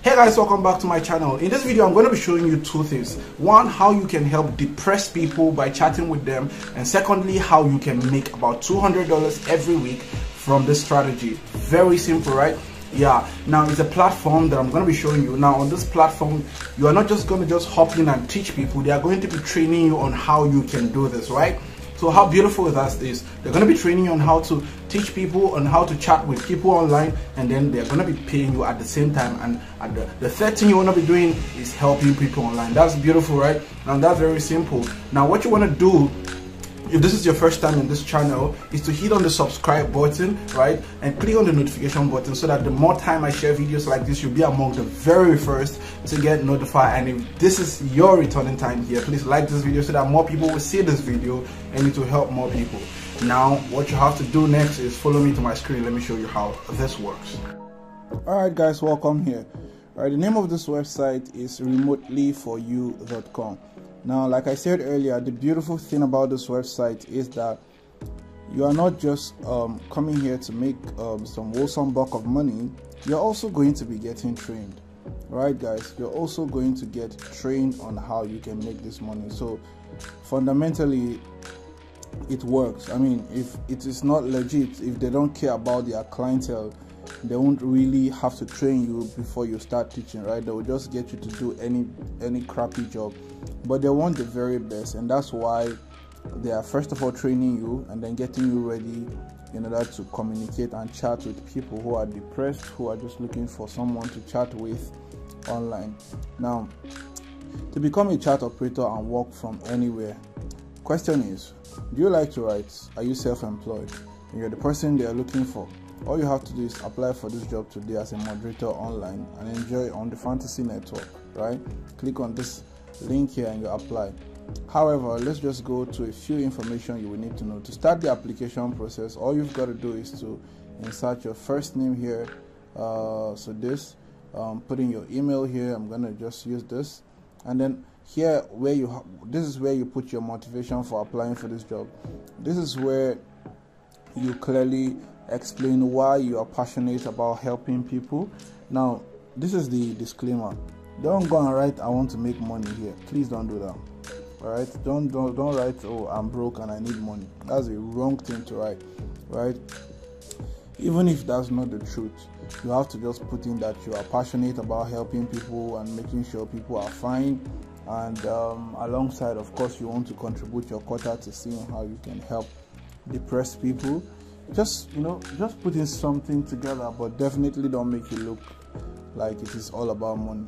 Hey guys, welcome back to my channel. In this video I'm going to be showing you two things. One, how you can help depressed people by chatting with them, and secondly, how you can make about $200 every week from this strategy. Very simple, right? Yeah. Now it's a platform that I'm going to be showing you. Now on this platform, you are not just going to just hop in and teach people. They are going to be training you on how you can do this, right? So how beautiful that is. They're going to be training you on how to teach people, on how to chat with people online, and then they're going to be paying you at the same time. And the third thing you want to be doing is helping people online. That's beautiful, right? And that's very simple. Now what you want to do, if this is your first time in this channel, is to hit on the subscribe button, right, and click on the notification button so that the more time I share videos like this, you'll be among the very first to get notified. And if this is your returning time here, please like this video so that more people will see this video and it will help more people. Now what you have to do next is follow me to my screen. Let me show you how this works. Alright guys, welcome here. Alright, the name of this website is remotelyforyou.com. Now, like I said earlier, the beautiful thing about this website is that you are not just coming here to make some wholesome buck of money. You're also going to be getting trained. Right, guys? You're also going to get trained on how you can make this money. So, fundamentally, it works. I mean, if it is not legit, if they don't care about their clientele, they won't really have to train you before you start teaching, right? They will just get you to do any crappy job, but they want the very best, and that's why they are first of all training you and then getting you ready in order to communicate and chat with people who are depressed, who are just looking for someone to chat with online. Now, to become a chat operator and work from anywhere, question is, do you like to write? Are you self-employed and you're the person they are looking for? All you have to do is apply for this job today as a moderator online and enjoy on the Fantasy Network, right? Click on this link here and you apply. However, let's just go to a few information you will need to know. To start the application process, all you've got to do is to insert your first name here. Put in your email here. I'm going to just use this. And then here, this is where you put your motivation for applying for this job. This is where you clearly explain why you are passionate about helping people. Now, this is the disclaimer. Don't go and write I want to make money here. Please don't do that. Alright? Don't write, oh, I'm broke and I need money. That's a wrong thing to write. Right? Even if that's not the truth, you have to just put in that you are passionate about helping people and making sure people are fine. And alongside, of course, you want to contribute your quota to seeing how you can help depressed people. Just putting something together, but definitely don't make it look like it is all about money.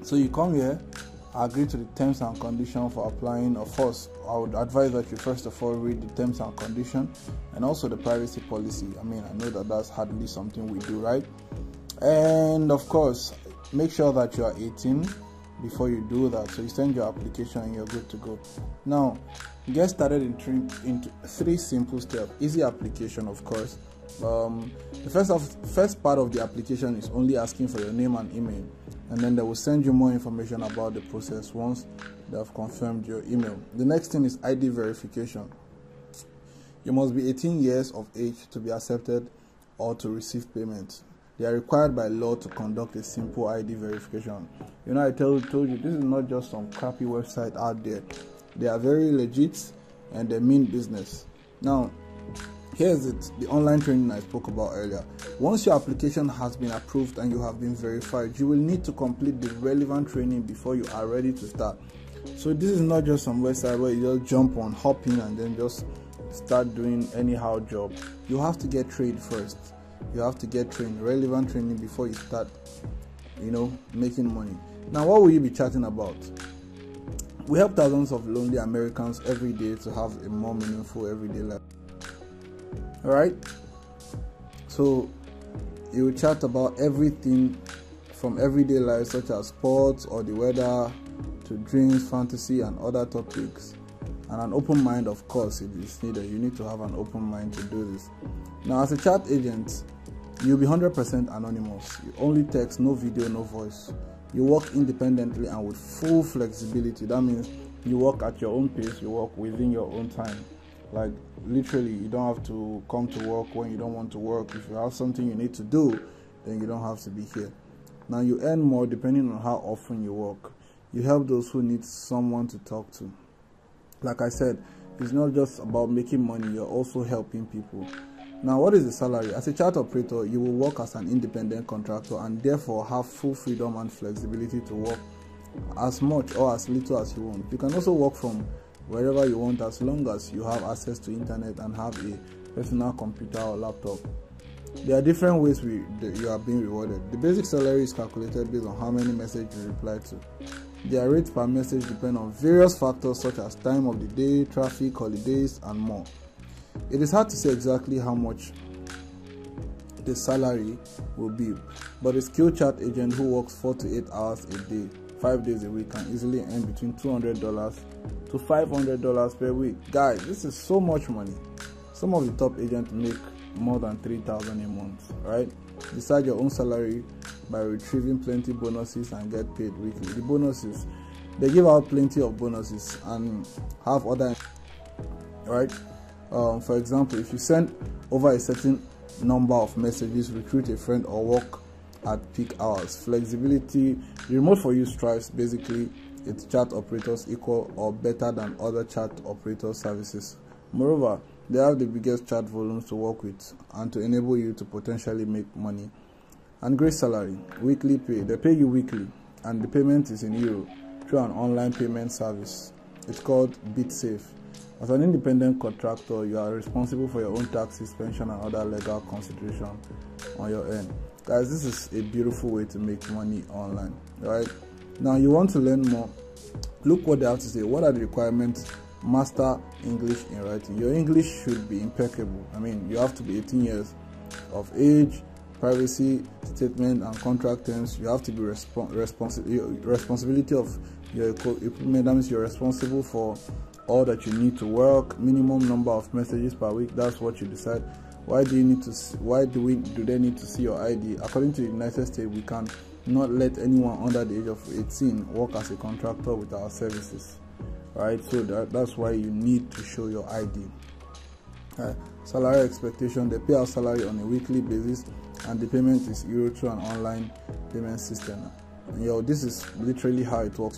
So you come here, agree to the terms and conditions for applying. Of course, I would advise that you first of all read the terms and conditions and also the privacy policy. I mean, I know that that's hardly something we do, right? And of course, make sure that you are 18 before you do that. So you send your application and you're good to go. Now, get started into three simple steps. Easy application, of course. The first part of the application is only asking for your name and email, and then they will send you more information about the process once they have confirmed your email. The next thing is ID verification. You must be 18 years of age to be accepted or to receive payment. They are required by law to conduct a simple ID verification. You know, I told you, this is not just some crappy website out there. They are very legit and they mean business. Now, here's it, the online training I spoke about earlier. Once your application has been approved and you have been verified, you will need to complete the relevant training before you are ready to start. So this is not just some website where you just jump on, hop in, and then just start doing anyhow job. You have to get trained first. You have to get trained, relevant training, before you start, making money. Now, what will you be chatting about? We help thousands of lonely Americans every day to have a more meaningful everyday life. Alright? So, you will chat about everything from everyday life, such as sports or the weather, to dreams, fantasy, and other topics. And an open mind, of course, if it's needed. You need to have an open mind to do this. Now, as a chat agent, you'll be 100% anonymous. You only text, no video, no voice. You work independently and with full flexibility. That means you work at your own pace, you work within your own time. Like, literally, you don't have to come to work when you don't want to work. If you have something you need to do, then you don't have to be here. Now you earn more depending on how often you work. You help those who need someone to talk to. Like I said, it's not just about making money, you're also helping people. Now, what is the salary? As a chat operator, you will work as an independent contractor and therefore have full freedom and flexibility to work as much or as little as you want. You can also work from wherever you want as long as you have access to internet and have a personal computer or laptop. There are different ways you are being rewarded. The basic salary is calculated based on how many messages you reply to. Their rates per message depend on various factors such as time of the day, traffic, holidays, and more. It is hard to say exactly how much the salary will be, but a skilled chat agent who works 4 to 8 hours a day, 5 days a week, can easily earn between $200 to $500 per week. Guys, this is so much money. Some of the top agents make more than $3,000 a month, right? Decide your own salary by retrieving plenty bonuses and get paid weekly. The bonuses, they give out plenty of bonuses and have other, right? For example, if you send over a certain number of messages, recruit a friend, or work at peak hours. Flexibility, the remote for you strives. Basically, its chat operators equal or better than other chat operator services. Moreover, they have the biggest chat volumes to work with and to enable you to potentially make money. And great salary, weekly pay. They pay you weekly and the payment is in euro through an online payment service. It's called BitSafe. As an independent contractor, you are responsible for your own taxes, pension, and other legal considerations on your end. Guys, this is a beautiful way to make money online, right? Now, you want to learn more, look what they have to say. What are the requirements? Master English in writing. Your English should be impeccable. I mean, you have to be 18 years of age, privacy statement and contract terms. You have to be responsibility of your equipment. That means you're responsible for all that you need to work. Minimum number of messages per week. That's what you decide. Why do they need to see your ID? According to the United States, we can not let anyone under the age of 18 work as a contractor with our services, right? So that's why you need to show your ID. Salary expectation, they pay our salary on a weekly basis and the payment is euro through an online payment system. This is literally how it works.